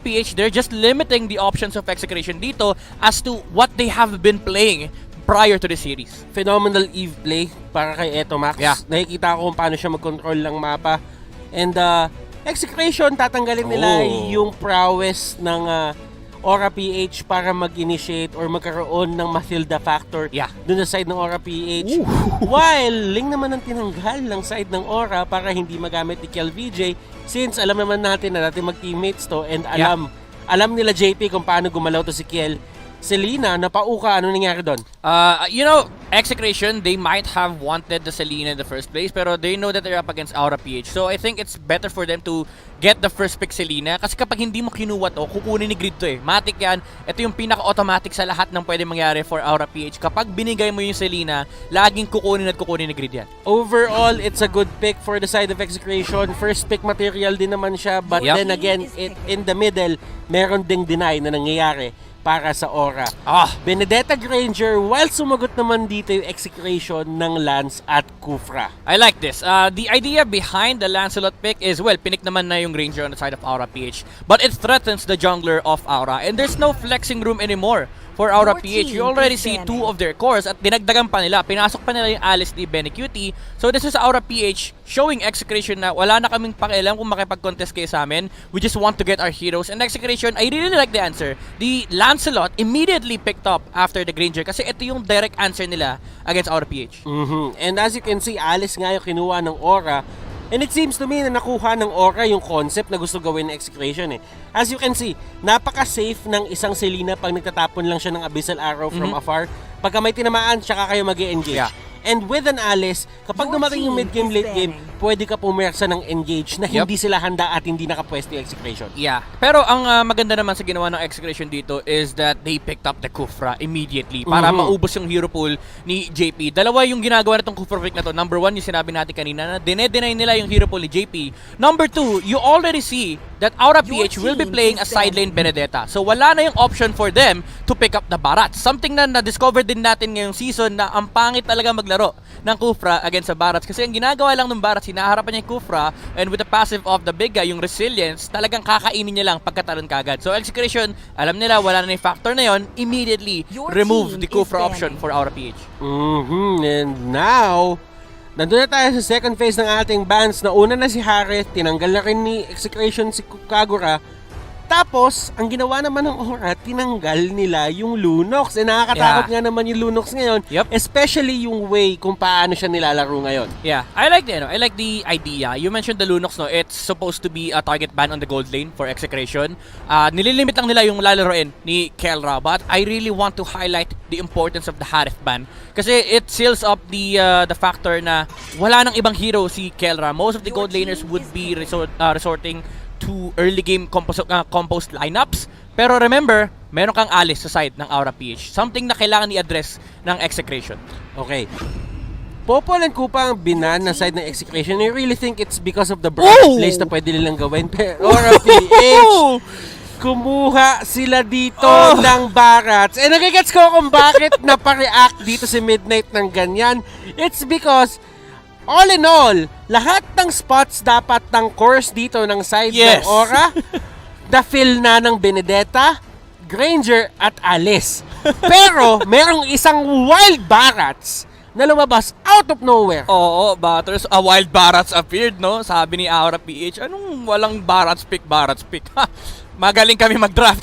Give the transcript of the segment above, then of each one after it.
PH, they're just limiting the options of EXECRATION dito as to what they have been playing prior to the series. Phenomenal Eve play para kay Eto Max. Yeah. Nakikita ko kung paano siya mag-control ng mapa. And EXECRATION, tatanggalin nila yung prowess ng Aura PH para mag-initiate or magkaroon ng Mathilda factor dun sa side ng Aura PH. While Ling naman ang tinanggal ng side ng Aura para hindi magamit ni Kel VJ, since alam naman natin na natin mag-teammates to and alam nila JP kung paano gumalaw to si Kel. Selena, napauka, ano nangyari doon? You know, EXECRATION, they might have wanted the Selena in the first place, pero they know that they're up against Aura PH. So I think it's better for them to get the first pick Selena. Kasi kapag hindi mo kinuha to, kukunin ni Grid to eh. Matic yan. Ito yung pinaka-automatic sa lahat ng pwede mangyari for Aura PH. Kapag binigay mo yung Selena, laging kukunin ni Grid yan. Overall, it's a good pick for the side of EXECRATION. First pick material din naman siya, but then again, in the middle, meron ding deny na nangyayari para sa Aura. Benedetta Granger, while sumagot naman dito yung EXECRATION ng Lance at Kufra. I like this. The idea behind the Lancelot pick is, well, pinik naman na yung Granger on the side of Aura PH, but it threatens the jungler of Aura, and there's no flexing room anymore for Aura PH. You already see two of their cores at dinagdagan pa nila. Pinasok pa nila yung Alice ni Benny Cutie. So this is Aura PH showing EXECRATION na wala na kaming pakialam kung makipag-contest kayo sa amin. We just want to get our heroes. And EXECRATION, I really like the answer. The Lancelot immediately picked up after the Granger kasi ito yung direct answer nila against Aura PH. And as you can see, Alice nga yung kinuha ng Aura. And it seems to me na nakuha ng Aura yung concept na gusto gawin ng EXECRATION eh. As you can see, napaka-safe ng isang Selena pag nagtatapon lang siya ng Abyssal Arrow from afar. Pagka may tinamaan, tsaka kayo mag-e-engage. And with an Alice, kapag dumating yung mid-game, late-game, pwede ka pumersa ng engage na hindi sila handa at hindi nakapwesto yung EXECRATION. Pero ang maganda naman sa ginawa ng EXECRATION dito is that they picked up the Kufra immediately para maubos yung hero pool ni JP. Dalawa yung ginagawa nitong Kufra pick na to. Number one, yung sinabi natin kanina na deny nila yung hero pool ni JP. Number two, you already see that Aura PH will be playing a side lane Benedetta. So wala na yung option for them to pick up the Barats. Something na na-discover din natin ngayong season na ang pangit talaga maglaro ng Kufra against sa Barats. Kasi ang ginagawa lang ng Barats, hinaharapan niya yung Kufra, and with the passive of the big guy, yung resilience, talagang kakainin niya lang pagkatalon kagad. So EXECRATION, alam nila wala na yung factor na yon, immediately remove the Kufra option for Aura PH. And now, nandun na tayo sa second phase ng ating bans. Nauna na si Harith, tinanggal na rin ni EXECRATION si Kagura. Tapos, ang ginawa naman ng Aura, tinanggal nila yung Lunox. Eh, nakakatakot nga naman yung Lunox ngayon. Especially yung way kung paano siya nilalaro ngayon. I like the idea. You mentioned the Lunox, no? It's supposed to be a target ban on the gold lane for EXECRATION. Nililimit lang nila yung lalaroin ni Kelra. But I really want to highlight the importance of the Harith ban. Kasi it seals up the factor na wala nang ibang hero si Kelra. Most of the gold laners would be resorting to early game compost lineups. Pero remember, meron kang Alice sa side ng Aura PH. Something na kailangan i-address ng EXECRATION. Okay. Popol and Kupa ang binan na side ng EXECRATION. I really think it's because of the broad place na pwede nilang gawin. Pero Aura PH, kumuha sila dito ng Barats. And nagigets ko kung bakit napareact dito si Midnight ng ganyan. It's because all in all, lahat ng spots dapat ng course dito ng side ng Aura, the-fill na ng Benedetta, Granger, at Alice. Pero, merong isang wild Barats na lumabas out of nowhere. Oo, Batters, a wild Barats appeared, no? Sabi ni Aura PH, anong walang Barats pick? Magaling kami mag-draft.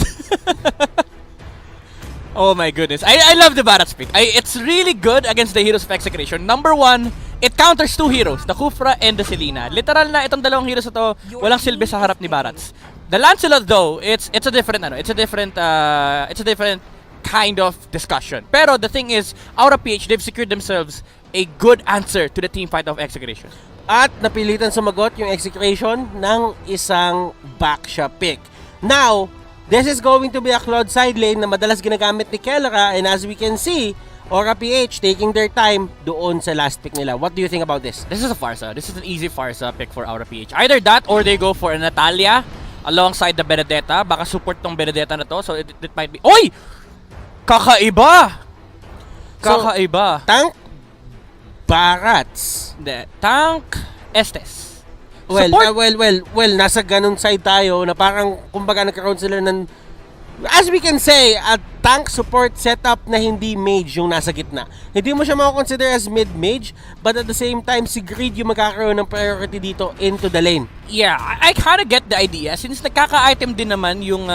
Oh my goodness. I love the Barats pick. It's really good against the heroes of EXECRATION. Number one, it counters two heroes, the Kufra and the Selena. Literal na itong dalawang heroes na to, walang silbi sa harap ni Barats. The Lancelot though, it's a different kind of discussion. Pero the thing is, Aura PH, they've secured themselves a good answer to the team fight of EXECRATION. At napilitan sumagot yung EXECRATION ng isang backshot pick. Now, this is going to be a Claude side lane na madalas ginagamit ni Kelra, and as we can see, Aura PH taking their time doon sa last pick nila. What do you think about this? This is a Farsa. This is an easy Farsa pick for Aura PH. Either that or they go for a Natalia alongside the Benedetta. Baka support tong Benedetta na to, so it might be... Oy! Kakaiba! Tank Barats. Tank Estes. Well, nasa ganun side tayo na parang kumbaga nagkaroon sila ng, as we can say, a tank support setup na hindi mage yung nasa gitna. Hindi mo siya mako-consider as mid-mage, but at the same time, si Greed yung magkakaroon ng priority dito into the lane. Yeah, I kind of get the idea since nagkaka-item din naman yung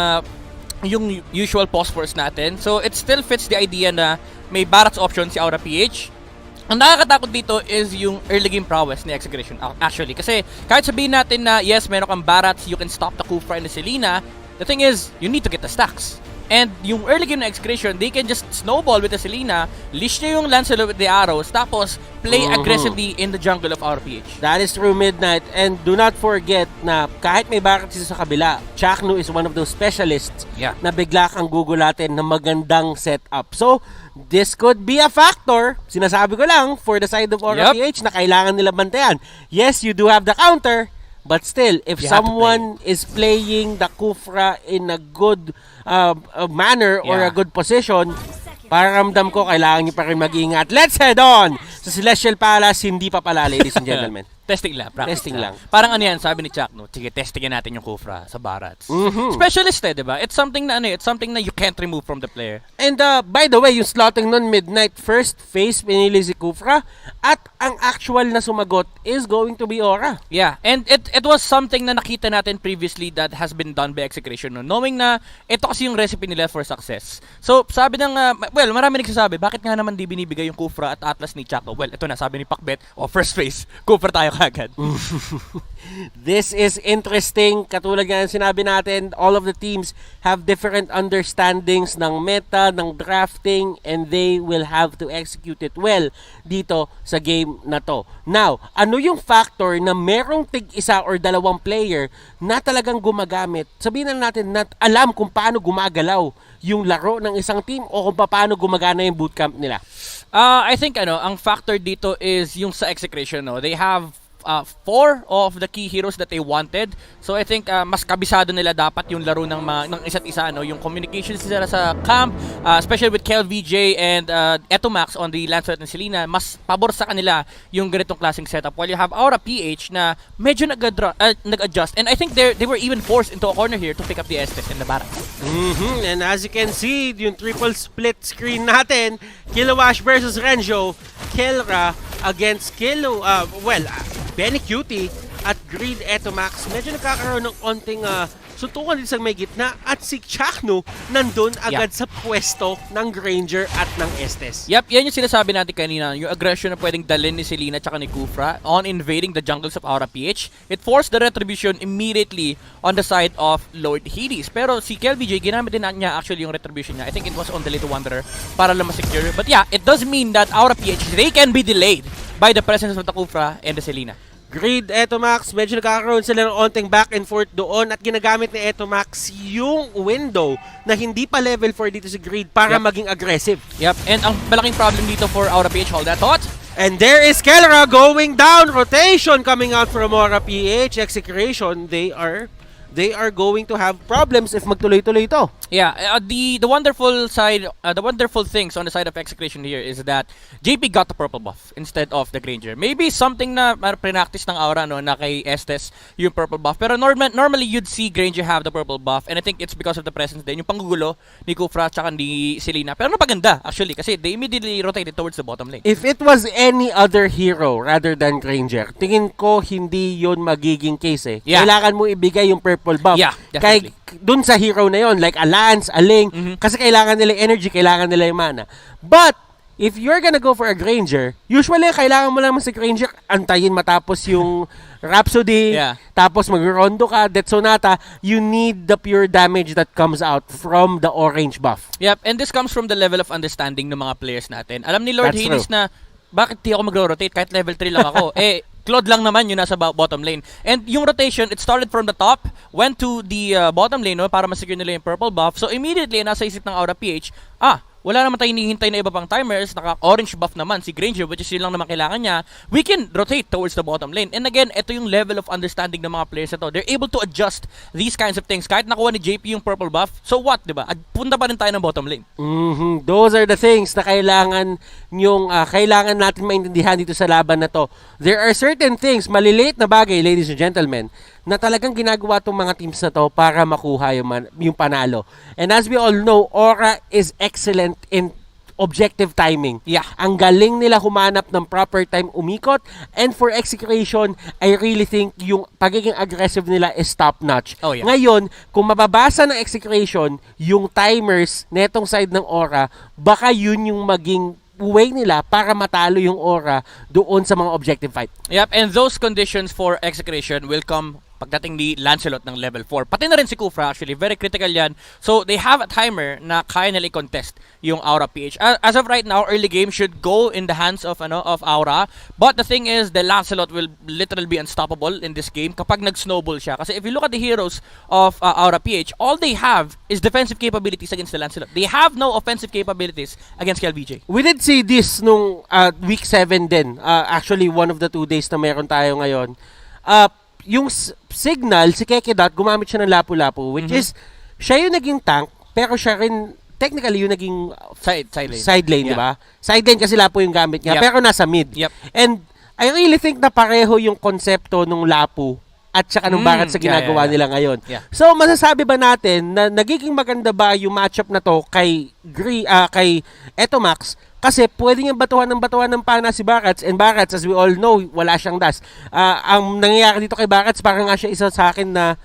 usual phosphorus natin. So it still fits the idea na may Barats option si Aura PH. Ang nakakatakot dito is yung early game prowess ni EXECRATION actually. Kasi kahit sabihin natin na yes, meron kang Barats, you can stop the Kufra and the Selena, the thing is, you need to get the stacks. And yung early game na EXECRATION, they can just snowball with the Selena, leash nyo yung Lancelot with the arrows, tapos play aggressively in the jungle of our PH. That is true, Midnight. And do not forget na kahit may Barats sa kabila, Chaknu is one of those specialists na bigla kang gugulatin ng magandang setup. So, this could be a factor, sinasabi ko lang, for the side of Aura PH na kailangan nila bantayan. Yes, you do have the counter, but still, if someone is playing the Kufra in a good manner or a good position, paramdam ko kailangan nyo pa rin mag-ingat. Let's head on sa Celestial Palace. Hindi pa pala, ladies and gentlemen. Testing lang, practice Testing lang. Parang ano yan, sabi ni Chakno, sige, testingin natin yung Kufra sa Barats. Specialist di ba? It's something na it's something na you can't remove from the player. And by the way, yung slotting nun, Midnight, first phase, pinili si Kufra, at ang actual na sumagot is going to be Aura. Yeah, and it was something na nakita natin previously that has been done by EXECRATION, no? Knowing na ito kasi yung recipe nila for success. So, sabi ng, marami nagsasabi, bakit nga naman di binibigay yung Kufra at Atlas ni Chakno? Well, ito na, sabi ni Pakbet, first phase, Kufra tayo kagad. This is interesting. Katulad nga ng sinabi natin, all of the teams have different understandings ng meta, ng drafting, and they will have to execute it well dito sa game na to. Now, ano yung factor na merong tig-isa or dalawang player na talagang gumagamit? Sabihin na natin na alam kung paano gumagalaw yung laro ng isang team o kung paano gumagana yung bootcamp nila. I think ang factor dito is yung sa EXECRATION, no? They have 4 of the key heroes that they wanted. So I think mas kabisado nila dapat yung laro ng isa't isa, no? Yung communications nila sa camp, especially with Kel VJ and Etomax on the Lancelot and Selena, mas pabor sa kanila yung ganitong klaseng setup. While you have Aura PH na medyo nag-adjust. And I think they were even forced into a corner here to pick up the Estes and the Barats. And as you can see, yung triple split screen natin, Kilowash versus Renjo, Kelra against Benny Cutie at Greed Etomax. Medyo nakakaroon ng onting suntukan dito sa may gitna at si Chakno nandun agad sa pwesto ng Granger at ng Estes. Yep, yan yung sinasabi natin kanina. Yung aggression na pwedeng dalhin ni Selena at ni Kufra on invading the jungles of Aura PH. It forced the retribution immediately on the side of Lord Hades. Pero si KLVJ, ginamit din niya actually yung retribution niya. I think it was on the Little Wanderer para lang masecure. But yeah, it does mean that Aura PH, they can be delayed by the presence of the Kufra and the Selena. Greed, Etomax, medyo nagkakaroon sila ng onting back and forth doon at ginagamit ni Etomax yung window na hindi pa level 4 dito si Greed para maging aggressive. Yep, and ang malaking problem dito for Aura PH, hold that thought. And there is Kelra going down, rotation coming out from Aura PH, EXECRATION, they are going to have problems if magtuloy-tuloy ito. Yeah, the wonderful side, the wonderful things on the side of EXECRATION here is that JP got the purple buff instead of the Granger. Maybe something na pre-practice ng Aura, no, na kay Estes yung purple buff. Pero normally you'd see Granger have the purple buff, and I think it's because of the presence din, yung panggugulo ni Kufra tsaka ni Selena. Pero napaganda actually kasi they immediately rotated towards the bottom lane. If it was any other hero rather than Granger, tingin ko hindi yun magiging case eh. Kailangan mo ibigay yung purple buff. Yeah, definitely. Kay dun sa hero na yon, like a Lance, a Ling, kasi kailangan nila yung energy, kailangan nila yung mana. But if you're gonna go for a Granger, usually kailangan mo lang sa Granger antayin matapos yung Rhapsody, tapos mag-rondo ka, Death Sonata, you need the pure damage that comes out from the orange buff. Yep, and this comes from the level of understanding ng mga players natin. Alam ni Lord Hades na bakit di ako mag-rotate kahit level 3 lang ako? Claude lang naman yun nasa bottom lane. And yung rotation, it started from the top, went to the bottom lane, no, para masecure nila yung purple buff. So immediately, nasa isip ng Aura PH, wala naman tayong hinihintay na iba pang timers, naka-orange buff naman si Granger, which is yun lang naman kailangan niya, we can rotate towards the bottom lane. And again, ito yung level of understanding ng mga players na to. They're able to adjust these kinds of things. Kahit nakuha ni JP yung purple buff, so what, diba? Punta pa rin tayo ng bottom lane. Those are the things na kailangan natin maintindihan dito sa laban na to. There are certain things, maliliit na bagay, ladies and gentlemen, na talagang ginagawa tong mga teams na to para makuha yung panalo. And as we all know, Aura is excellent in objective timing. Yeah. Ang galing nila humanap ng proper time umikot, and for execution, I really think yung pagiging aggressive nila is top notch. Oh, yeah. Ngayon, kung mababasa ng execution yung timers netong side ng Aura, baka yun yung maging way nila para matalo yung Aura doon sa mga objective fight. Yep, and those conditions for execution will come pagdating ni Lancelot ng level 4. Pati na rin si Kufra actually, very critical yan. So they have a timer na kaya nila i-contest yung Aura PH. As of right now, early game should go in the hands of Aura. But the thing is, the Lancelot will literally be unstoppable in this game kapag nag-snowball siya. Kasi if you look at the heroes of Aura PH, all they have is defensive capabilities against the Lancelot. They have no offensive capabilities against KLBJ. We did see this nung week 7 din. Actually, one of the 2 days na meron tayo ngayon. Yung Signal, si Kekedot, gumamit siya ng lapu-lapu, which is, siya yung naging tank, pero siya rin, technically, yung naging side lane, yeah. di ba? Side lane kasi lapu yung gamit niya, Yep. pero nasa mid. Yep. And I really think na pareho yung konsepto nung lapu at saka nung bakit sa ginagawa nila ngayon. Yeah. So, masasabi ba natin na nagiging maganda ba yung matchup na to kay Etomax? Kasi pwede niyang batuhan ng pana si Barats, and Barats, as we all know, wala siyang dash. Ang nangyayari dito kay Barats, parang nga siya isa sa akin na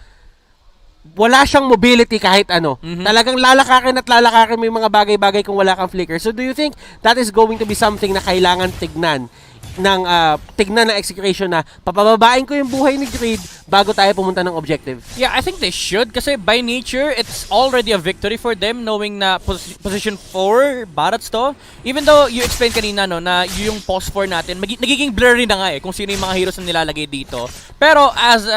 wala siyang mobility kahit ano. Talagang lalakarin mo yung mga bagay-bagay kung wala kang flicker. So do you think that is going to be something na kailangan tignan ng execution na papababain ko yung buhay ni Greed bago tayo pumunta ng objective? Yeah, I think they should kasi by nature, it's already a victory for them knowing na position 4 Barats to. Even though you explained kanina na yung post 4 natin, nagiging blurry na nga kung sino yung mga heroes na nilalagay dito. Pero as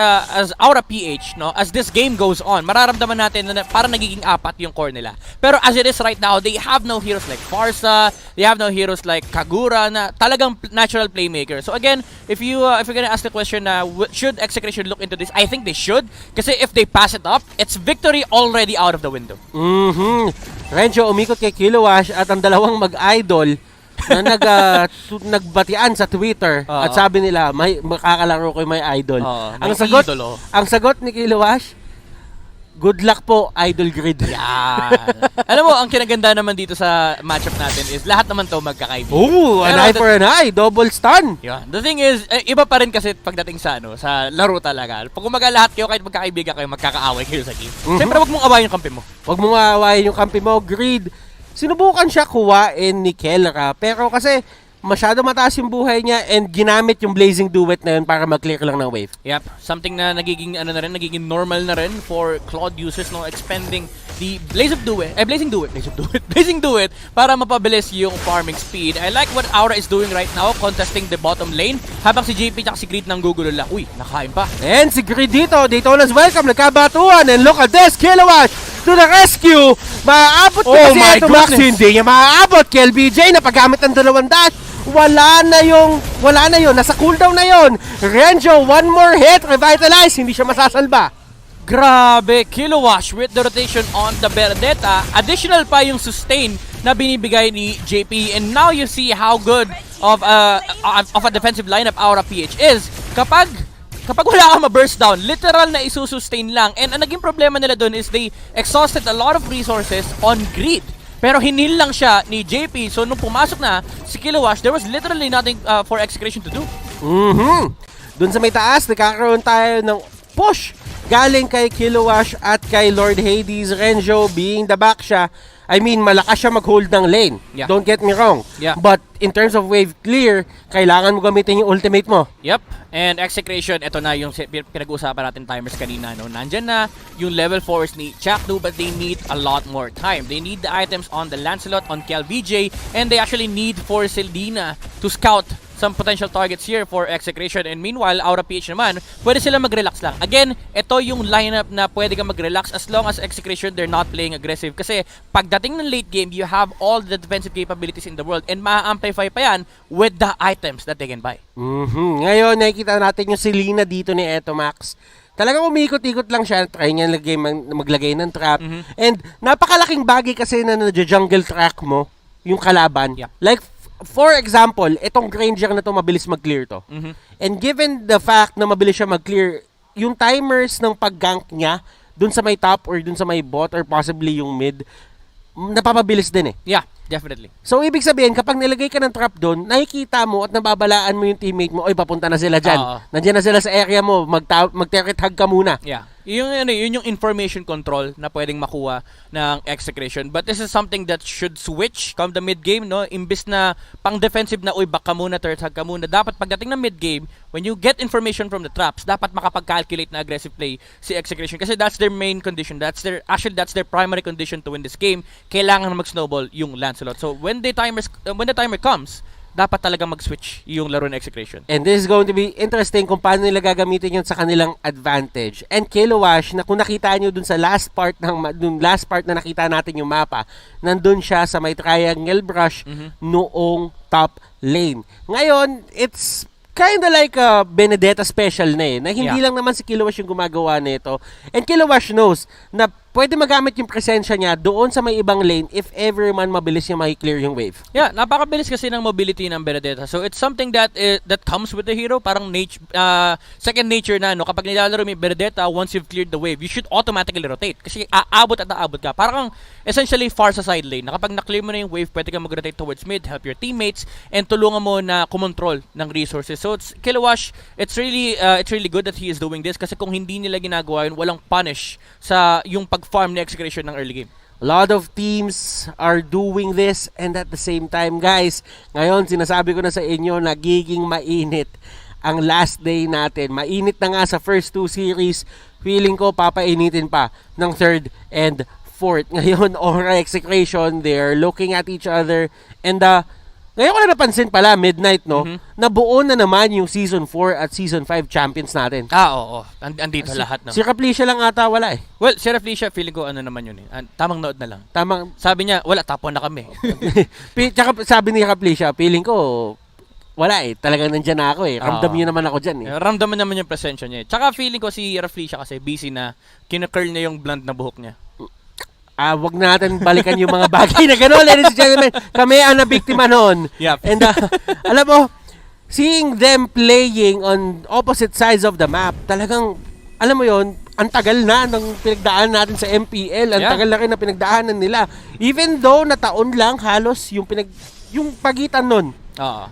Aura PH, as this game goes on, mararamdaman natin na parang nagiging 4 yung core nila. Pero as it is right now, they have no heroes like Farsa, they have no heroes like Kagura na talagang natural playmaker. So again, if you're gonna ask the question should Execration look into this, I think they should. Kasi if they pass it up, it's victory already out of the window. Renjo umikot kay Kilowash at ang dalawang mag-idol na nagbatian sa Twitter at sabi nila, makakalaro ko yung may idol. Ang sagot ni Kilowash, good luck po, Idol Grid. Yan. Alam mo, ang kinaganda naman dito sa matchup natin is lahat naman to magkakaibigan. Oh, an eye for an eye, double stun. Yeah. The thing is, iba pa rin kasi pagdating sa sa laro talaga. Pag kumaga lahat kayo, kahit magkakaibigan kayo, magkakaaway kayo sa game. Siyempre, wag mong awayin yung kampi mo. Wag mong awayin yung kampi mo, Grid. Sinubukan siya kuwain ni Kelra, pero kasi masyado mataas yung buhay niya and ginamit yung Blazing Duet na yun para mag-clear lang ng wave. Yep, something na nagiging normal na rin for Claude users expanding the Blazing Duet para mapabilis yung farming speed. I like what Aura is doing right now, contesting the bottom lane habang si JP at si Greed nang gugulo lang. Uy, nakain pa. And si Greed Daytona's welcome, nagkabatuan, and look at this, Kilowash to the rescue. Maaabot na kasi ito, Max, hindi niya maaabot. KLBJ na paggamit ng 2 dash. Wala na yun, nasa cooldown na yun. Renjo, one more hit, revitalize, hindi siya masasalba. Grabe, Kilowash with the rotation on the Benedetta. Additional pa yung sustain na binibigay ni JP, and now you see how good of a defensive lineup Aura PH is. Kapag wala ka ma-burst down, literal na isusustain lang. And ang naging problema nila dun is they exhausted a lot of resources on Greed. Pero hinil lang siya ni JP. So nung pumasok na si Kilowash, there was literally nothing for Execration to do. Doon sa may taas, nagkakaroon tayo ng push galing kay Kilowash at kay Lord Hades. Renjo being the back siya. I mean, malakas siya mag-hold ng lane. Yeah. Don't get me wrong. Yeah. But in terms of wave clear, kailangan mo gamitin yung ultimate mo. Yep. And Execration, ito na yung pinag-uusapan natin timers kanina. Nandyan na yung level 4s ni Chakdu, but they need a lot more time. They need the items on the Lancelot, on KLBJ, and they actually need for Sildina to scout some potential targets here for EXECRATION. And meanwhile, EXE naman, pwede sila mag-relax lang. Again, ito yung lineup na pwede kang mag-relax as long as EXECRATION, they're not playing aggressive. Kasi pagdating ng late game, you have all the defensive capabilities in the world and ma-amplify pa yan with the items that they can buy. Ngayon, nakikita natin yung Selena dito ni Eto Max. Talagang umikot-ikot lang siya, try niya maglagay ng trap. And napakalaking bagay kasi na jungle track mo, yung kalaban. Yeah. Like, for example, itong Granger na to mabilis mag-clear to. And given the fact na mabilis siya mag-clear, yung timers ng pag-gank niya, dun sa may top or dun sa may bot or possibly yung mid, napapabilis din eh. Yeah, definitely. So, ibig sabihin, kapag nilagay ka ng trap doon, nakikita mo at nababalaan mo yung teammate mo, oy, papunta na sila dyan. Nandiyan na sila sa area mo, mag-target hug ka muna. Yeah. Yun yung information control na pwedeng makuha ng EXECRATION. But this is something that should switch come the mid-game, no? Imbis na pang-defensive na, uy, back ka muna, turret hug ka muna. Dapat pagdating ng mid-game, when you get information from the traps, dapat makapag-calculate na aggressive play si EXECRATION. Kasi that's their main condition. That's their primary condition to win this game. Kailangan mag-snowball yung Lancelot. So when the timer comes, dapat talaga mag-switch yung laro ng EXECRATION. And this is going to be interesting kung paano nila gagamitin yun sa kanilang advantage. And Kilowash, na kung nakita nyo dun sa last part na nakita natin yung mapa, nandun siya sa may triangle brush noong top lane. Ngayon, it's kinda like a Benedetta special na eh, na hindi lang naman si Kilowash yung gumagawa nito. And Kilowash knows na pwede magamit yung presensya niya doon sa may ibang lane if ever man mabilis niya makiklear yung wave. Yeah, napakabilis kasi ng mobility ng Benedetta. So it's something that that comes with the hero, parang second nature na, no? Kapag nilalaro mo yung Benedetta, once you've cleared the wave, you should automatically rotate kasi aabot at aabot ka. Parang essentially far sa side lane. Na kapag na-clear mo na yung wave, pwede ka mag-rotate towards mid, help your teammates, and tulungan mo na kumontrol ng resources. So it's Kilowash, it's really good that he is doing this kasi kung hindi nila ginagawa yun, walang punish sa yung pag-farm ni EXECRATION ng early game. A lot of teams are doing this and at the same time, guys, ngayon sinasabi ko na sa inyo, nagiging mainit ang last day natin. Mainit na nga sa first two series. Feeling ko papainitin pa ng third and fourth. Ngayon, Aura EXECRATION, they're looking at each other and ngayon ko na napansin pala, midnight, no? Nabuo na naman yung Season 4 at Season 5 champions natin. Oo. Andito lahat, no? Si Raplicia lang ata wala eh. Well, si Raplicia, feeling ko ano naman yun eh. Tamang nood na lang. Sabi niya, wala, tapon na kami. Tsaka sabi ni Raplicia, feeling ko, wala eh. Talagang nandyan na ako eh. Ramdam nyo naman ako dyan eh. Ramdam naman yung presensya niya eh. Tsaka feeling ko si Raplicia kasi busy na kinakirl niya yung blonde na buhok niya. Wag natin balikan yung mga bagay na gano'n, ladies and gentlemen. Kami ang nabiktima noon. Yep. And alam mo, seeing them playing on opposite sides of the map, talagang, alam mo yon, ang tagal na ng pinagdaan natin sa MPL. Ang tagal na rin na pinagdaanan nila. Even though na taon lang halos yung pagitan nun.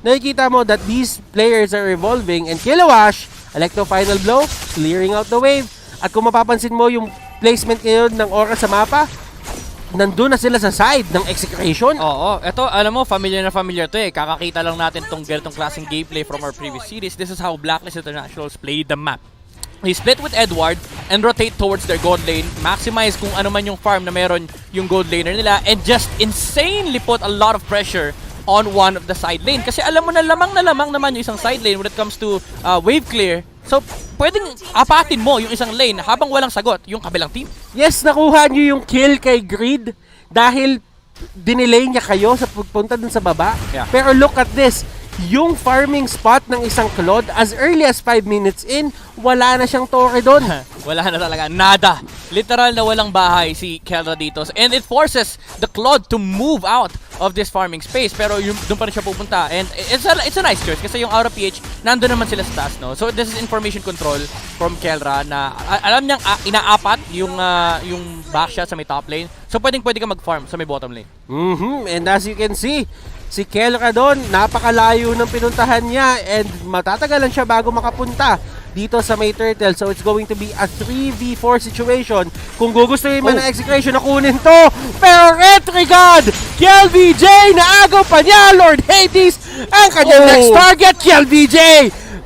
Nakikita mo that these players are evolving. And Kilowash, Electro Final Blow, clearing out the wave. At kung mapapansin mo yung placement ngayon ng Aura sa mapa, nandun na sila sa side ng EXECRATION. Oo. Ito, alam mo, familiar na familiar to eh. Kakakita lang natin tong ganitong klaseng gameplay from our previous series. This is how Blacklist Internationals play the map. They split with Edward and rotate towards their gold lane, maximize kung ano man yung farm na meron yung gold laner nila, and just insanely put a lot of pressure on one of the side lane. Kasi alam mo na lamang naman yung isang side lane when it comes to wave clear. So, pwedeng apatin mo yung isang lane habang walang sagot yung kabilang team. Yes, nakuha nyo yung kill kay Greed dahil dinelay niya kayo sa pagpunta dun sa baba. Yeah. Pero look at this. Yung farming spot ng isang Claude, as early as 5 minutes in, wala na siyang torre doon. Wala na talaga. Nada. Literal na walang bahay si Kelra dito. And it forces the Claude to move out of this farming space. Pero doon pa rin siya pupunta. And it's a nice choice kasi yung EXE-PH, nandun naman sila sa taas, no? So this is information control from Kelra na alam niyang inaapat yung backshot sa may top lane. So pwede ka mag-farm sa may bottom lane. And as you can see, si Kelra doon, napakalayo ng pinuntahan niya and matatagalan siya bago makapunta dito sa may turtle. So it's going to be a 3v4 situation. Kung gugustuhin man ng EXECRATION na kunin to, pero Retrigod, KLVJ, naagaw pa niya, Lord Hades, ang kanyang next target, KLVJ,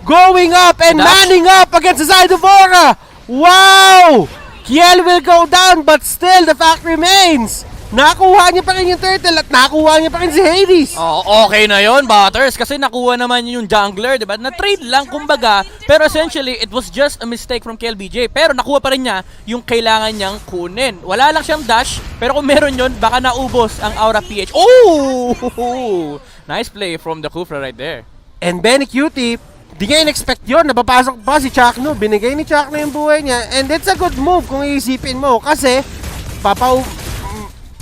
going up and manning up against the side of Aura. Wow! Kiel will go down, but still the fact remains, Nakuha niya pa rin yung turtle at nakuha niya pa rin si Hades. Oh, okay na yon, Butters, kasi nakuha naman yung jungler, di ba? Na-trade lang, kumbaga, pero essentially, it was just a mistake from KLBJ. Pero nakuha pa rin niya yung kailangan niyang kunin. Wala lang siyang dash, pero kung meron yun, baka naubos ang Aura PH. Oh! Nice play from the Kufra right there. And Benny Cutie, di nga in-expect yun, napapasok pa si Chakno. Binigay ni Chakno yung buhay niya. And it's a good move kung iisipin mo, kasi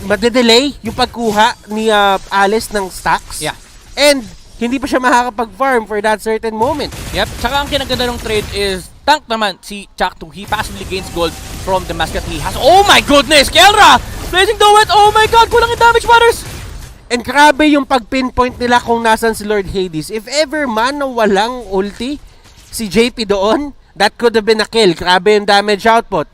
madedelay yung pagkuha ni Alice ng stacks. Yeah. And hindi pa siya makakapag-farm for that certain moment. Yep. Tsaka ang kinaganda ng trade is tank naman si Chaktu. He passively gains gold from the mascot he has. Oh my goodness! Kelra! Blazing Duet! Oh my god! Kulang yung damage, Butters! And grabe yung pag-pinpoint nila kung nasan si Lord Hades. If ever man na walang ulti si JP doon, that could have been a kill. Grabe yung damage output.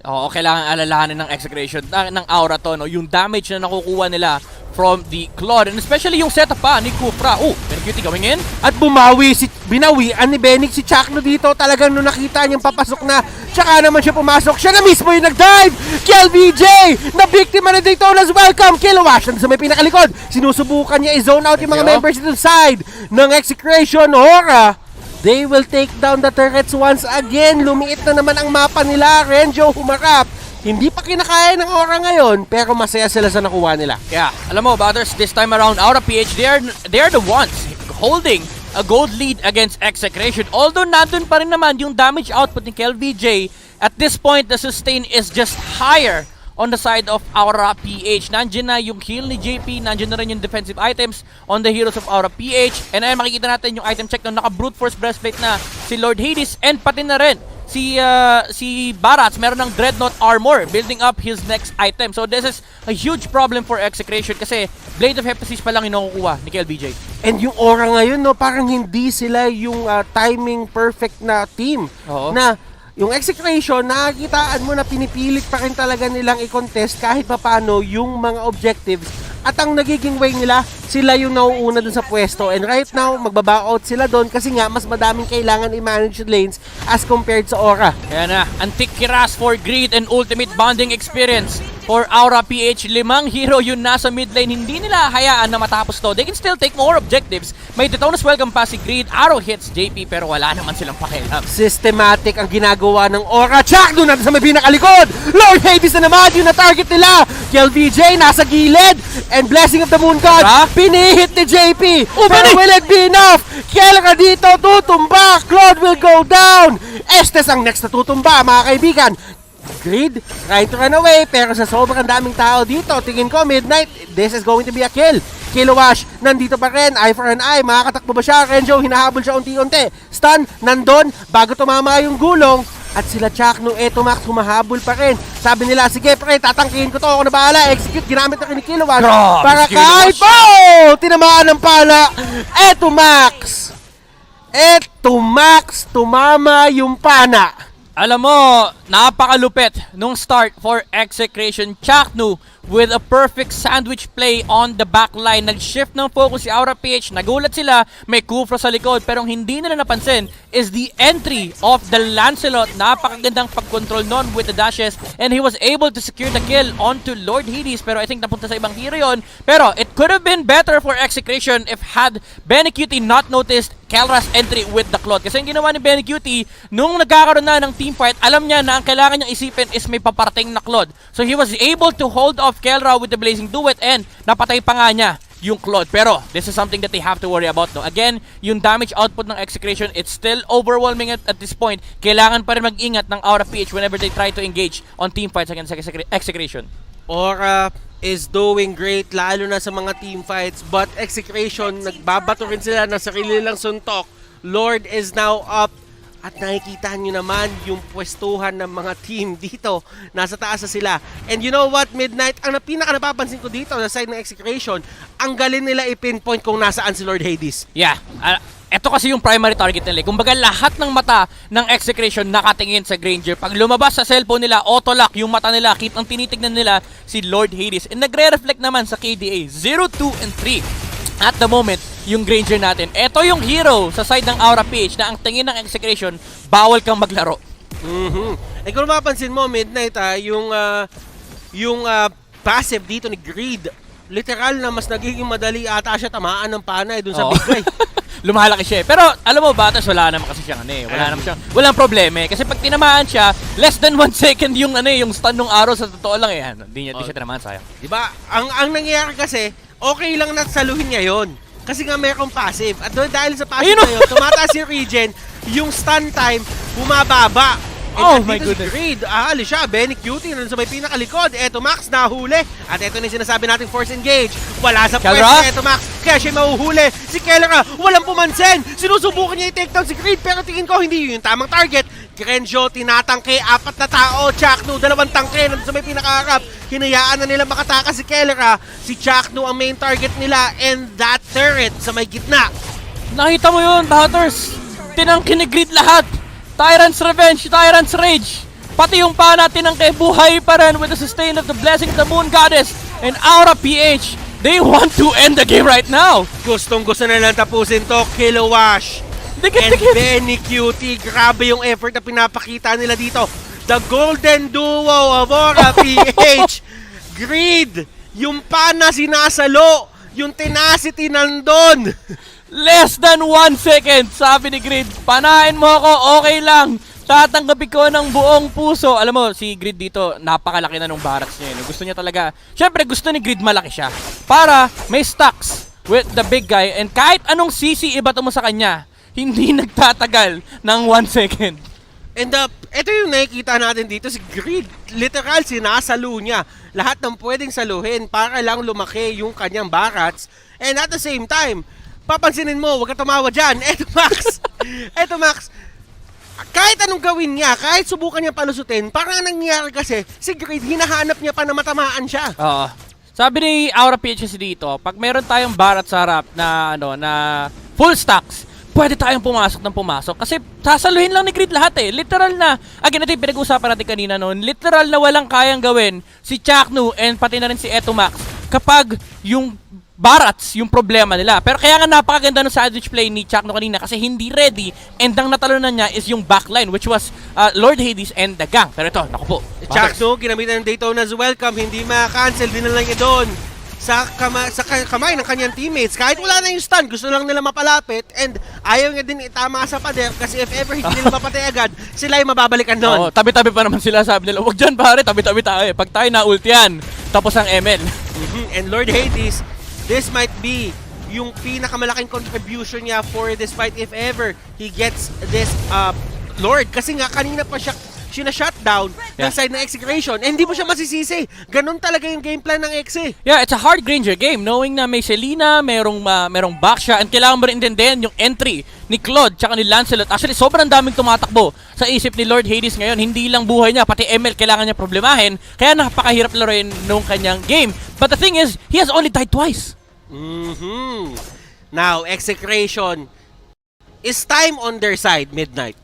Oo, kailangan alalahanin ng execration ng aura to, no? Yung damage na nakukuha nila from the Claude, and especially yung setup pa ni Kufra. Oh, very cutie going in. At binawian ni Benik si Chakno dito. Talagang nung nakita niyang papasok na, tsaka naman siya pumasok. Siya na mismo yung nag-dive! KLBJ! Na biktima na Daytona's welcome! Kilowash na sa may pinakalikod. Sinusubukan niya i-zone out yung mga members dito side ng Execration. Aura! They will take down the turrets once again. Lumiit na naman ang mapa nila. Renjo humarap. Hindi pa kinakaya ng Aura ngayon, pero masaya sila sa nakuha nila. Yeah, alam mo, Butters, this time around, Aura PH, they are the ones holding a gold lead against EXECRATION. Although nandun pa rin naman yung damage output ni KLBJ, at this point, the sustain is just higher on the side of Aura PH. Nandiyan na yung heal ni JP, nandiyan na rin yung defensive items on the heroes of Aura PH. And ayun, makikita natin yung item check na naka-brute force breastplate na si Lord Hades, and pati na rin si Barats meron ng Dreadnought armor building up his next item. So this is a huge problem for EXECRATION kasi Blade of Hephaestus pa lang inukuha ni KLBJ. And yung Aura ngayon, no, parang hindi sila yung timing perfect na team. Oo. Na yung EXECRATION, nakakitaan mo na pinipilit pa rin talaga nilang i-contest kahit papano yung mga objectives. At ang nagiging way nila, sila yung nauuna dun sa pwesto. And right now, magbaba-out sila doon kasi nga mas madaming kailangan i-manage lanes as compared sa Aura. Kaya na, Antique Kiras for greed and ultimate bonding experience for Aura PH. 5 hero yun nasa mid lane. Hindi nila hayaan na matapos to. They can still take more objectives. May Daytona's welcome pa si Greed. Arrow hits JP pero wala naman silang pakialam. Systematic ang ginagawa ng Aura. Check doon natin sa may pinakalikod. Lord Hades na naman yung na-target nila. KLBJ nasa gilid. And Blessing of the Moon God. Pinihit ni JP. Pero will it be enough? Kelra dito tutumba. Claude will go down. Estes ang next na tutumba, mga kaibigan. Greed trying to run away, pero sa sobrang daming tao dito, tingin ko Midnight, this is going to be a kill. Kilowash, nandito pa rin, eye for an eye, makakatakbo ba siya? Renjo, hinahabol siya unti-unti. Stun, nandun, bago tumama yung gulong. At sila Chakno, Max, humahabol pa rin. Sabi nila, sige pre, tatangkihin ko to, ako na bahala. Execute, ginamit na ni Kilowash. Para kahit, tinamaan ng pala. Max, tumama yung pana. Alam mo, napakalupit nung start for EXECRATION. Chaknu with a perfect sandwich play on the backline. Nag-shift ng focus si Aura PH. Nagulat sila, may Kufra sa likod. Pero hindi nila napansin is the entry of the Lancelot. Napakagandang pag-control nun with the dashes. And he was able to secure the kill onto Lord Hades. Pero I think napunta sa ibang hero yun. Pero it could have been better for EXECRATION if had Benecutie not noticed Kelra's entry with the Claude. Kasi ang ginawa ni Benecutie, nung nagkakaroon na ng teamfight, alam niya na ang kailangan niyang isipin is may paparating na Claude. So he was able to hold off Kelra with the Blazing Duet and napatay pa nga niya yung Claude. Pero this is something that they have to worry about, no? Again, yung damage output ng EXECRATION, it's still overwhelming at this point. Kailangan pa rin mag-ingat ng Aura PH whenever they try to engage on teamfights against EXECRATION. Aura is doing great, lalo na sa mga team fights, but EXECRATION, nagbabato rin sila ng sarili nilang suntok. Lord is now up. At nakikita nyo naman yung pwestuhan ng mga team dito. Nasa taas na sila. And you know what, Midnight? Ang pinaka-napapansin ko dito sa side ng EXECRATION, ang galing nila i-pinpoint kung nasaan si Lord Hades. Yeah. Ito kasi yung primary target nila. Kumbaga lahat ng mata ng EXECRATION nakatingin sa Granger. Pag lumabas sa cellphone nila, auto-lock yung mata nila. Ang tinitignan nila si Lord Hades. And nagre-reflect naman sa KDA 0, 2, and 3. At the moment, yung Granger natin. Ito yung hero sa side ng Aura PH na ang tingin ng EXECRATION, bawal kang maglaro. Eh kung mapapansin mo, Midnight, yung passive dito ni Greed. Literal na mas nagiging madali ata siya tamaan ng panay dun sa Oo. big guy. Lumalaki siya. Pero alam mo, Batas, wala naman kasi siyang wala naman siyang, walang problema eh. Kasi pag tinamaan siya, less than 1 second yung yung stun ng arrow sa totoo lang eh. Hindi siya tinamaan, sayang. Diba? Ang nangyayari kasi, okay lang na saluhin niya yon. Kasi nga mayroong passive. At dahil sa passive na yun, tumataas yung regen, yung stun time, bumababa. Oh my goodness. Greed, alis siya, Benny Cutie, nandun sa may pinakalikod. Eto Max, nahuli. At eto na yung sinasabi nating force engage. Wala sa pwesto, eto Max, kaya siya mahuhuli. Si Kellera, walang pumansin. Sinusubukan niya i-take down si Greed, pero tingin ko hindi yun yung tamang target. Grenjo, tinatangke, 4 na tao. Chakno, 2 tangke, nandun sa may pinakaharap. Hinayaan na nila makatakas si Kellera. Si Chakno ang main target nila, and that turret sa may gitna. Nakita mo yun, Batters. Tinangkin ni Greed lahat. Tyrant's Revenge, Tyrant's Rage. Pati yung pa natin ang buhay pa rin with the sustain of the blessing of the Moon Goddess and Aura PH. They want to end the game right now. Gustong-gusto na lang tapusin to, Kilowash. And Benny Cutie, grabe yung effort na pinapakita nila dito. The golden duo of Aura PH. Greed, yung pana sinasalo, yung tenacity nandun. Less than 1 second, sabi ni Grid. Panahin mo ako, okay lang. Tatanggapin ko ng buong puso. Alam mo, si Grid dito, napakalaki na nung barracks niya. Gusto niya talaga, syempre gusto ni Grid malaki siya. Para may stacks with the big guy. And kahit anong CC ibato mo sa kanya, hindi nagtatagal ng 1 second. And ito yung nakikita natin dito, si Greed. Literal, sinasalo niya lahat ng pwedeng saluhin para lang lumaki yung kanyang barracks. And at the same time, papansinin mo, huwag ka tumawa dyan. Eto Max, kahit anong gawin niya, kahit subukan niya palusutin, parang nangyayari kasi, si Greed, hinahanap niya pa na matamaan siya. Oo. Sabi ni Aura PH dito, pag meron tayong barat sa harap na, na full stacks, pwede tayong pumasok ng pumasok. Kasi sasaluhin lang ni Greed lahat eh. Literal na, again natin pinag-uusapan natin kanina noon, literal na walang kayang gawin si Chaknu and pati na rin si Eto Max kapag yung barats yung problema nila. Pero kaya nga napakaganda ng sandwich play ni Chakno kanina kasi hindi ready and ang natalunan niya is yung backline which was Lord Hades and the gang. Pero ito, naku po. Chakno, ginamitan ng Daytona's welcome, hindi ma-cancel, dinala niya doon sa kamay ng kanyang teammates. Kahit wala na yung stun, gusto lang nila mapalapit and ayaw niya din itama sa pader kasi if ever hindi nila mapatay agad, sila yung mababalikan doon. Tabi-tabi pa naman sila, sabi nila. Wag dyan pare, tabi-tabi tayo. Pag tayo na-ult yan, tapos ang ML. And Lord Hades, this might be yung pinakamalaking contribution niya for this fight if ever he gets this Lord. Kasi nga kanina pa siya shutdown ng side ng EXECRATION. And hindi mo siya masisisi. Ganun talaga yung game plan ng EXE. Yeah, it's a hard Granger game. Knowing na may Selena, merong back siya, and kailangan mo rin intindihin yung entry ni Claude tsaka ni Lancelot. Actually, sobrang daming tumatakbo sa isip ni Lord Hades ngayon. Hindi lang buhay niya, pati ML kailangan niya problemahin. Kaya napakahirap laruin nung kanyang game. But the thing is, he has only died twice. Now, EXECRATION, is time on their side, Midnight?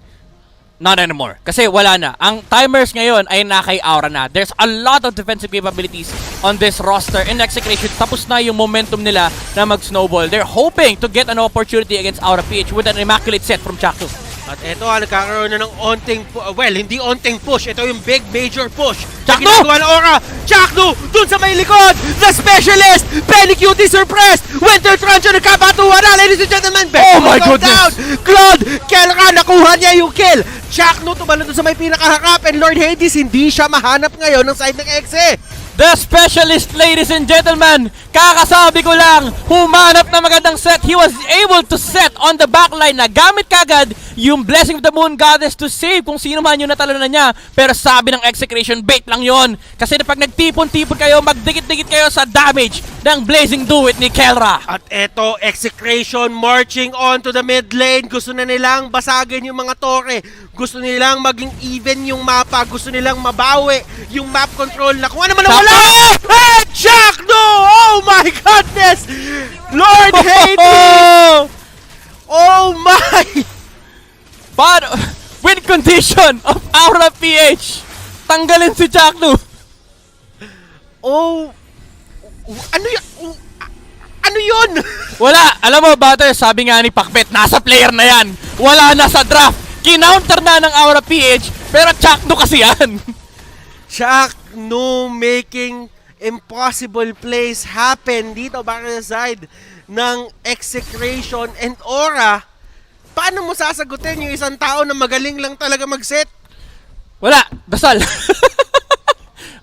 Not anymore. Kasi wala na. Ang timers ngayon ay nakay Aura na. There's a lot of defensive capabilities on this roster. In EXECRATION, tapos na yung momentum nila na mag-snowball. They're hoping to get an opportunity against Aura PH with an immaculate set from Chakno. At ito, nagkakaroon na ng hindi onting push. Ito yung big major push. Chakno! Ginagawa ng Aura. Chakno! Dun sa may likod! The specialist! Benny Cutie surpressed! Winter Truncheon nagkabatuhan na! Ladies and gentlemen! Oh my goodness! Down. Claude! Kellera! Nakuha niya yung kill! Chakno tumalon dun sa may pinakaharap and Lord Hades hindi siya mahanap ngayon ng side ng EXE. The specialist, ladies and gentlemen, kakasabi ko lang, humanap na magandang set. He was able to set on the backline na gamit kagad yung Blessing of the Moon Goddess to save kung sino man yung natalo na niya. Pero sabi ng EXECRATION, bait lang yon. Kasi pag nagtipon-tipon kayo, magdikit-dikit kayo sa damage ng Blazing Duet ni Kellera. At eto, EXECRATION marching on to the mid lane. Gusto na nilang basagin yung mga tore. Gusto nilang maging even yung mapa. Gusto nilang mabawi yung map control na kung ano man nawala. Hey! Chakno! Oh my goodness! Lord Hades! Oh my! But win condition of Aura PH. Tanggalin si Chakno. Oh, ano yun? Wala. Alam mo, Butter, sabi nga ni Pakbet, nasa player na yan. Wala na sa draft. Kinounter na ng Aura PH, pero Chakno kasi yan. Chakno making impossible plays happen dito back sa side ng EXECRATION and Aura. Paano mo sasagutin yung isang tao na magaling lang talaga mag-set? Wala, dasal.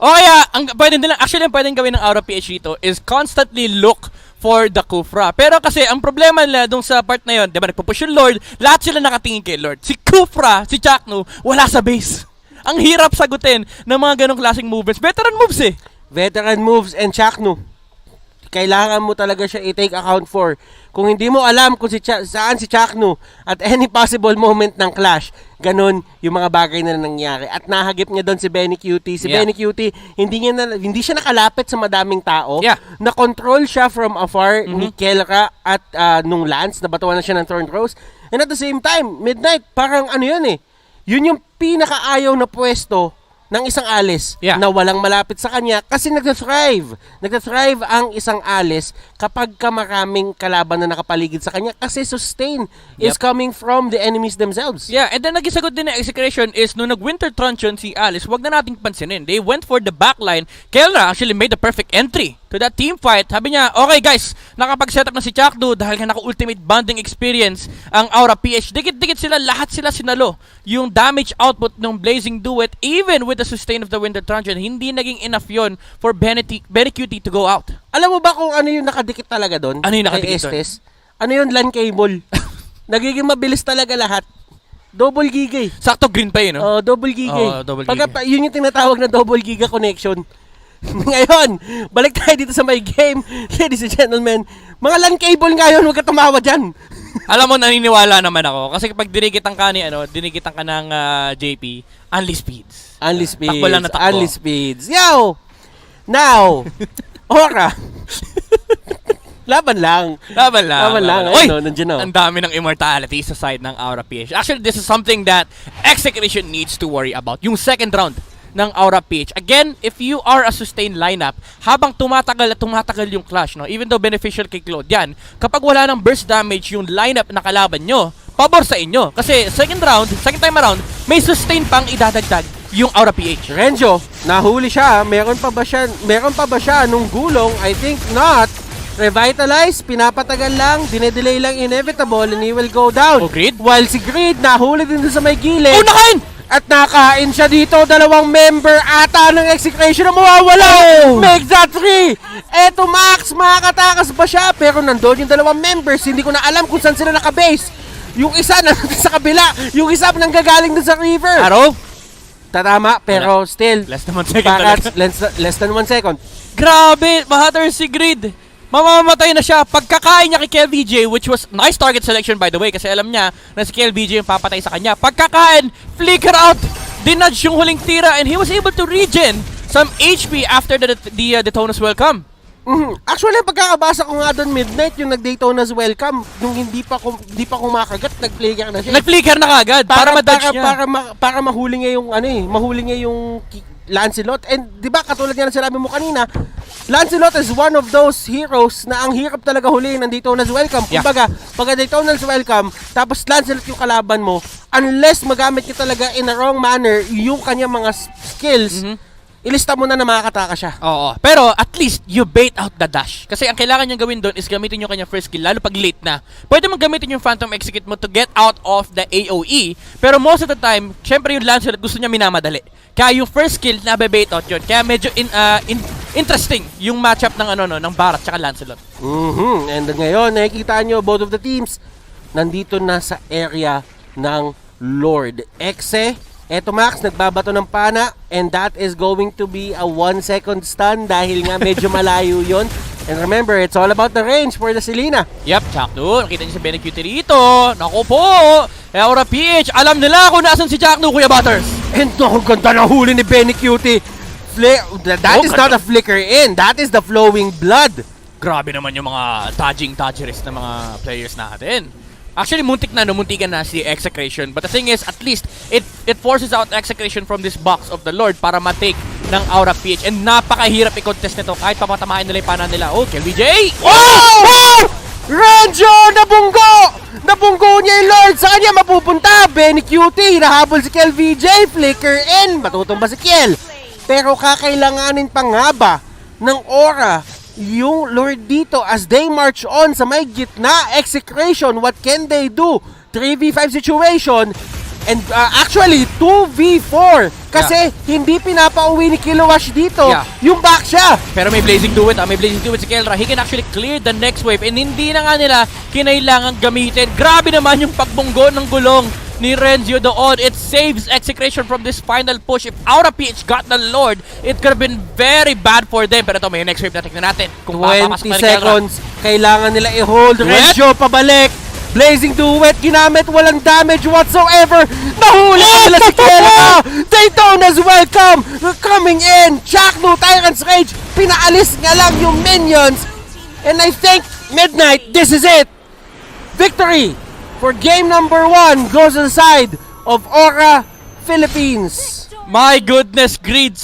O kaya, ang pwedeng gawin ng Aura PH dito is constantly look for the Kufra. Pero kasi, ang problema nila dun sa part na yun, di ba, nagpupush yung Lord, lahat sila nakatingin kay Lord. Si Kufra, si Chakno, wala sa base. Ang hirap sagutin ng mga ganong klaseng movements. Veteran moves eh. Veteran moves and Chakno. Kailangan mo talaga siya i-take account for. Kung hindi mo alam kung saan si Chakno at any possible moment ng clash, ganun yung mga bagay na nangyari. At nahagip niya doon si Benny Cutie. Si Benny Cutie, hindi siya nakalapit sa madaming tao. Na-control siya from afar ni Kelra at nung Lance, nabatuan na siya ng Thorn Rose. And at the same time, Midnight, parang ano yun eh. Yun yung pinakaayaw na pwesto ng isang Alice na walang malapit sa kanya kasi nagtathrive. Nagtathrive ang isang Alice kapag maraming kalaban na nakapaligid sa kanya kasi sustain is coming from the enemies themselves. Yeah, and then nagisagot din ng EXECRATION is nung nag-Winter Truncheon si Alice, wag na nating pansinin. They went for the backline. Kelra actually made the perfect entry to that team fight. Sabi niya, okay guys, nakapag-setup na si Chakdo dahil nga naka-ultimate bonding experience ang Aura PH. Dikit-dikit sila, lahat sila sinalo. Yung damage output ng Blazing Duet, even with the sustain of the Winter Truncheon, hindi naging enough yon for Benny Cutie to go out. Alam mo ba kung ano yung nakadikit talaga doon? Ano yung nakadikit doon? Ano yung LAN cable? Nagiging mabilis talaga lahat. Double giga eh. Sakto green pa yun, no? Double giga double giga. Yun yung tinatawag na double giga connection. Ngayon, balik tayo dito sa my game. Ladies and gentlemen, mga LAN cable nga yun, huwag ka tumawa dyan. Alam mo, naniniwala naman ako. Kasi kapag dinigitan ka ng JP, only speeds. Only speeds. Takbo lang na takbo. Only speeds. Yo! Now, Aura. Laban lang. Oy! Nandiyan na. Ang dami ng immortality sa side ng Aura PH. Actually, this is something that EXECRATION needs to worry about. Yung second round ng Aura PH. Again, if you are a sustained lineup, habang tumatagal yung clash, no? Even though beneficial kay Claude, yan, kapag wala ng burst damage yung lineup na kalaban nyo, pabor sa inyo. Kasi second time around, may sustain pang idadagdag yung Aura PH. Renjo, nahuli siya. Meron pa ba siya nung gulong? I think not. Revitalize, pinapatagal lang, dinedelay lang inevitable, and he will go down. Grid? While si Grid, nahuli din sa may gilid. Oh, nakain! At nakain siya dito, dalawang member ata ng EXECRATION na mawawala. Make that 3! Eto Max, makakatakas ba siya? Pero nandun yung dalawang members, hindi ko na alam kung saan sila nakabase. Yung isa nandun sa kabila, yung isa nanggagaling dun sa river. Araw? Tatama, pero still. Less than 1 second talaga. Less than 1 second. Grabe, mahater si Grid. Mamamatay na siya. Pagkakain niya kay KLVJ, which was nice target selection by the way, kasi alam niya na si KLVJ yung papatay sa kanya. Pagkakain, flicker out, dinudge yung huling tira, and he was able to regen some HP after the Daytona's welcome. Actually, pagkakabasa ko nga doon Midnight, yung nag-Daytona's welcome, nung hindi pa kumakagat, nag-flicker na siya. Nag-flicker na kagad para ma-dodge niya. Para mahuli niya yung mahuli niya yung Lancelot. And di ba katulad nga ng sinabi mo kanina, Lancelot is one of those heroes na ang hirap talaga huliin ng Daytona's welcome. Kumbaga, pagka Daytona's welcome, tapos Lancelot yung kalaban mo, unless magamit niya talaga in a wrong manner yung kanya mga skills, ilista mo na makakataka siya. Oo. Pero at least you bait out the dash. Kasi ang kailangan niyang gawin doon is gamitin yung kanyang first skill, lalo pag late na. Pwede mong gamitin yung Phantom Execute mo to get out of the AOE. Pero most of the time, syempre yung Lancelot gusto niya minamadali. Kaya yung first skill na bait out yun. Kaya medyo interesting yung matchup ng ng Barat tsaka Lancelot. And ngayon, nakikita nyo both of the teams nandito na sa area ng Lord. EXE, eto Max, nagbabato ng pana, and that is going to be a 1 second stun dahil nga medyo malayo yon. And remember, it's all about the range for the Selena. Yep, Chakno. Nakita niyo si Benny Cutie rito. Naku po! Aura PH, alam nila kung nasan si Chakno, Kuya Butters. And ang ganda na huli ni Benny Cutie. That is not a flicker in. That is the flowing blood. Grabe naman yung mga dodgerist na mga players natin. Actually, muntikan na si EXECRATION. But the thing is, at least, it forces out EXECRATION from this box of the Lord para ma-take ng Aura PH. And napakahirap i-contest nito kahit papatamahin nila yung pana nila. Oh, KLVJ! Oh! Renjo! Nabunggo niya yung Lord! Saan niya mapupunta? Benny Cutie! Nahabol si KLVJ! Flicker in! Matutumba si Kiel! Pero kakailanganin pa nga ba ng Aura yung Lord dito as they march on sa may gitna. Execration, what can they do? 3v5 situation. And actually, 2v4. Kasi hindi pinapauwi ni Kilowash dito. Yung back siya. Pero may Blazing Duet, may Blazing Duet si Kelra. He can actually clear the next wave. And hindi na nga nila kinailangan gamitin. Grabe naman yung pagbunggo ng gulong ni Renzio doon. It saves Execration from this final push. If MPL-PH got the Lord, it could have been very bad for them. Pero ito, may next wave na tignan natin. Kung 20 seconds, kailangan nila i-hold. Renzio pabalik. Blazing Duet, ginamit, walang damage whatsoever. Nahuli nila si Kelra. Daytona's welcome. Coming in. Chakno, Tyrant's Rage. Pinaalis nga lang yung minions. And I think, Midnight, this is it. Victory for game number 1 goes on the side of Aura Philippines. My goodness, Greed.